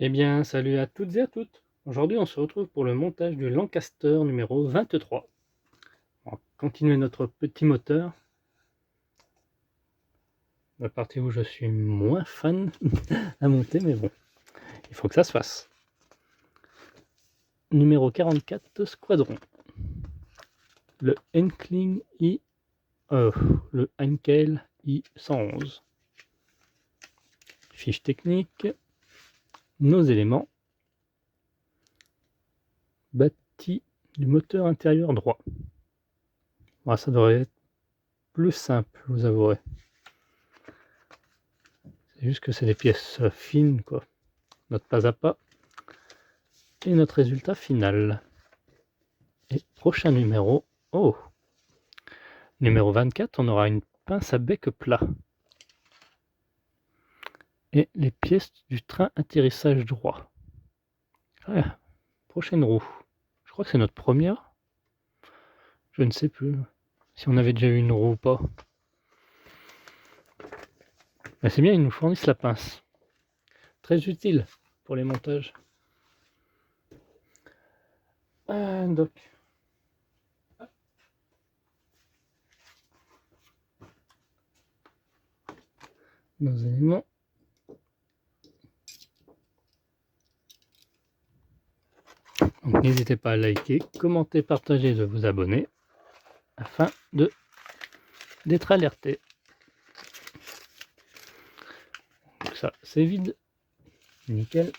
Eh bien, salut à toutes et à toutes. Aujourd'hui, on se retrouve pour le montage du Lancaster numéro 23. On va continuer notre petit moteur. La partie où je suis moins fan à monter, mais bon, il faut que ça se fasse. Numéro 44, Squadron. Le Enkling le Henkel I-111. Fiche technique. Nos éléments. Bâti du moteur intérieur droit. Bon, ça devrait être plus simple, vous avouerez. C'est juste que c'est des pièces fines, quoi. Notre pas à pas. Et notre résultat final. Et prochain numéro. Oh, numéro 24, on aura une pince à bec plat. Et les pièces du train atterrissage droit. Ah, prochaine roue. Je crois que c'est notre première. Je ne sais plus si on avait déjà eu une roue ou pas. Mais c'est bien, ils nous fournissent la pince. Très utile pour les montages. Donc. Nos éléments. Donc n'hésitez pas à liker, commenter, partager, de vous abonner afin d'être alerté. Donc ça, c'est vide. Nickel.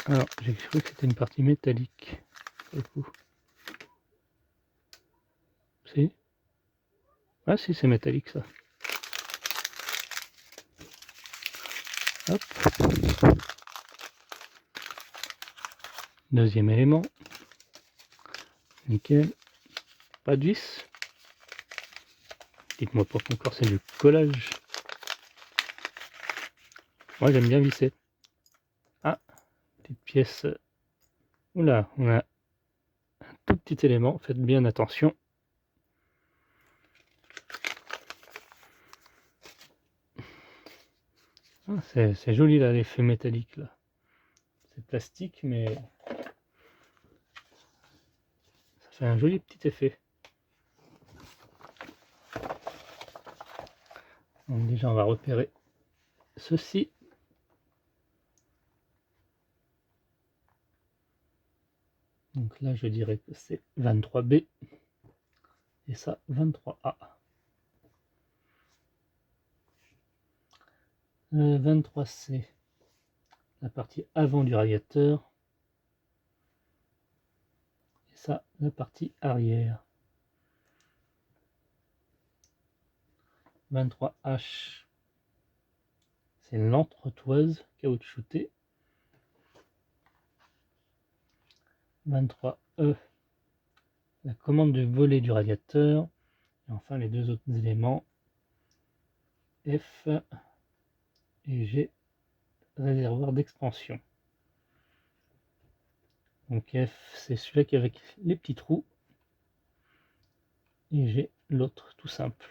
Alors, j'ai cru que c'était une partie métallique. Du coup. Si. Ah si, c'est métallique ça. Hop. Deuxième élément. Nickel. Pas de vis. Dites-moi pas qu'encore c'est du collage. Moi j'aime bien visser. Ah, petite pièce. Oula, on a un tout petit élément. Faites bien attention. Ah, c'est joli là, l'effet métallique là. C'est plastique, mais ça fait un joli petit effet. Donc déjà on va repérer ceci. Donc là je dirais que c'est 23B et ça 23A. 23C, la partie avant du radiateur. Et ça, la partie arrière. 23H, c'est l'entretoise caoutchoutée. 23E, la commande du volet du radiateur. Et enfin les deux autres éléments, F et G, réservoir d'expansion. Donc F, c'est celui-là qui est avec les petits trous. Et G, l'autre tout simple.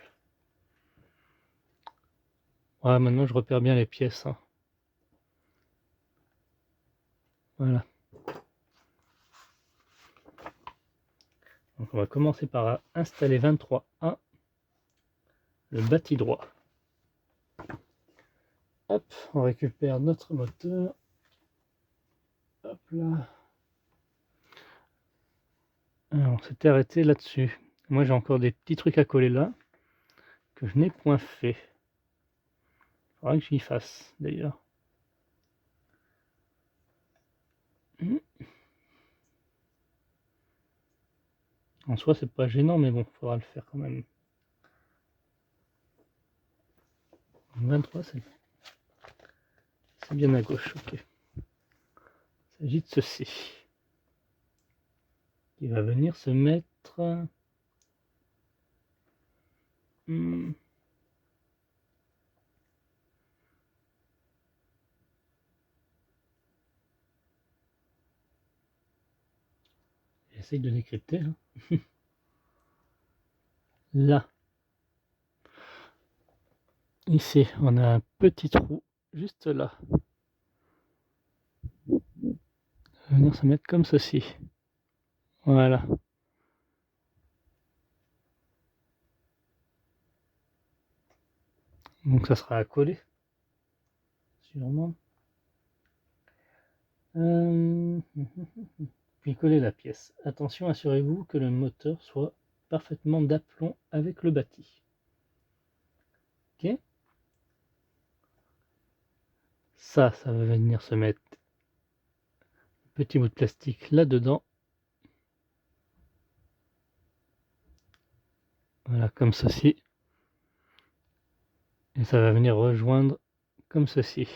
Voilà, maintenant je repère bien les pièces. Hein. Voilà. Donc on va commencer par installer 23A, le bâti droit. Hop, on récupère notre moteur. Hop là. Alors, on s'était arrêté là-dessus. Moi j'ai encore des petits trucs à coller là, que je n'ai point fait. Il faudra que j'y fasse d'ailleurs. En soi c'est pas gênant, mais bon, il faudra le faire quand même. 23 c'est bien à gauche, ok. Il s'agit de ceci. Qui va venir se mettre... J'essaye de décrypter. Hein. Là. Ici, on a un petit trou juste là. On va venir se mettre comme ceci. Voilà. Donc ça sera à coller. Sûrement. Puis coller la pièce. Attention, assurez-vous que le moteur soit parfaitement d'aplomb avec le bâti. Ok. Ça va venir se mettre petit bout de plastique là-dedans. Voilà, comme ceci. Et ça va venir rejoindre comme ceci.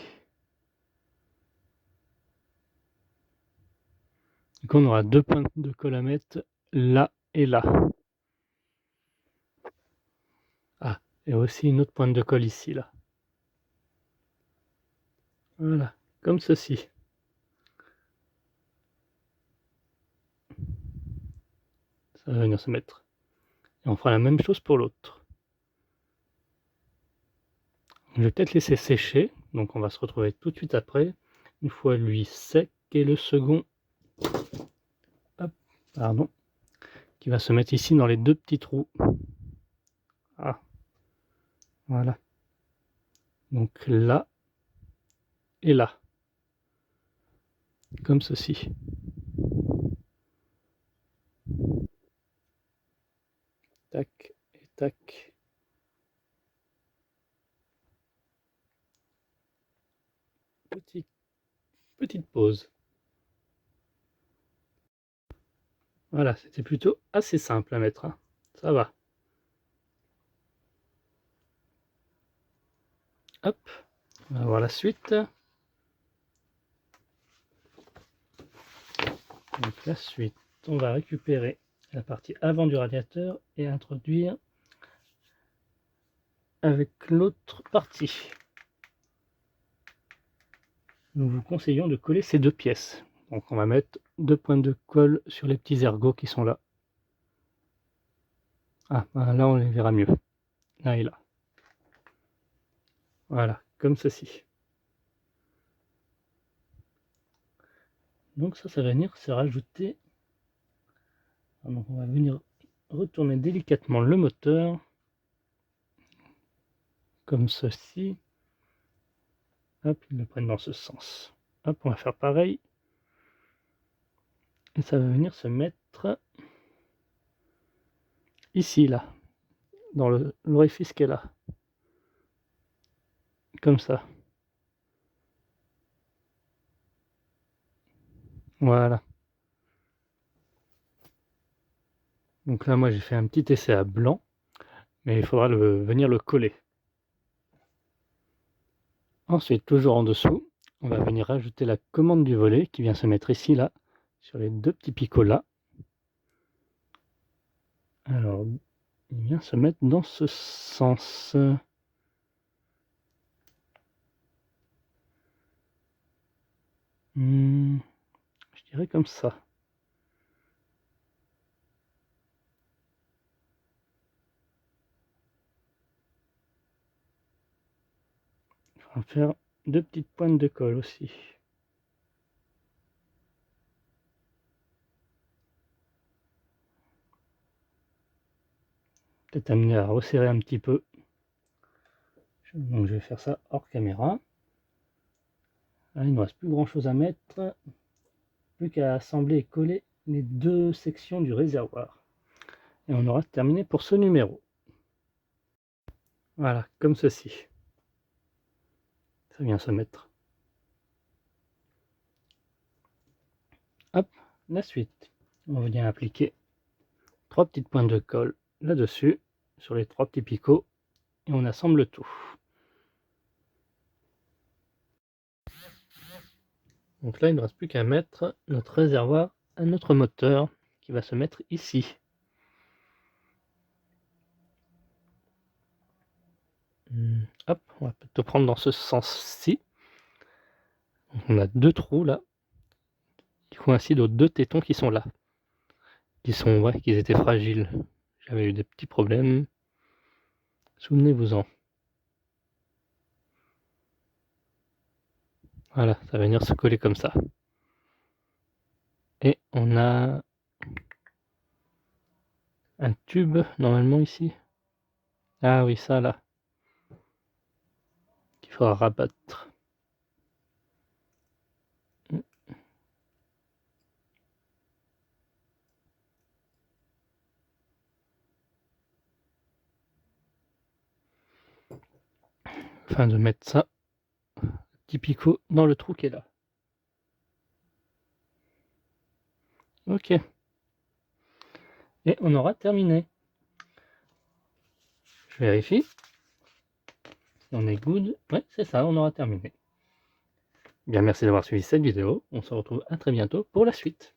Donc on aura deux points de colle à mettre là et là. Ah, et aussi une autre pointe de colle ici, là. Voilà, comme ceci. Ça va venir se mettre. Et on fera la même chose pour l'autre. Je vais peut-être laisser sécher, donc on va se retrouver tout de suite après. Une fois lui sec et le second, hop, pardon, qui va se mettre ici dans les deux petits trous. Ah, voilà. Donc là et là, comme ceci. Tac et tac. Petite pause. Voilà, c'était plutôt assez simple à mettre, hein. Ça va. Hop, on va voir la suite. Donc la suite, on va récupérer la partie avant du radiateur et introduire avec l'autre partie. Nous vous conseillons de coller ces deux pièces. Donc on va mettre deux points de colle sur les petits ergots qui sont là. Ah, là on les verra mieux. Là et là. Voilà, comme ceci. Donc ça va venir se rajouter. Donc on va venir retourner délicatement le moteur. Comme ceci. Hop, ils le prennent dans ce sens. Hop, on va faire pareil. Et ça va venir se mettre ici, là, dans l'orifice qui est là. Comme ça. Voilà. Donc là, moi, j'ai fait un petit essai à blanc, mais il faudra venir le coller. Ensuite, toujours en dessous, on va venir rajouter la commande du volet qui vient se mettre ici, là, sur les deux petits picots là. Alors, il vient se mettre dans ce sens. Je dirais comme ça. On va faire deux petites pointes de colle aussi. Peut-être amener à resserrer un petit peu. Donc je vais faire ça hors caméra. Là, il ne me reste plus grand chose à mettre. Plus qu'à assembler et coller les deux sections du réservoir. Et on aura terminé pour ce numéro. Voilà, comme ceci. Ça vient se mettre. Hop, la suite. On vient appliquer trois petites pointes de colle là-dessus, sur les trois petits picots, et on assemble le tout. Donc là, il ne reste plus qu'à mettre notre réservoir à notre moteur, qui va se mettre ici. Hop, on va peut-être prendre dans ce sens-ci. On a deux trous là, qui coïncident aux deux tétons qui sont là. Qui étaient fragiles. J'avais eu des petits problèmes. Souvenez-vous-en. Voilà, ça va venir se coller comme ça. Et on a un tube normalement ici. Ah oui, ça là. Qu'il faudra rabattre. Afin de mettre ça, petit picot dans le trou qui est là. Ok. Et on aura terminé. Je vérifie. On est good. Ouais, c'est ça, on aura terminé. Bien, merci d'avoir suivi cette vidéo. On se retrouve à très bientôt pour la suite.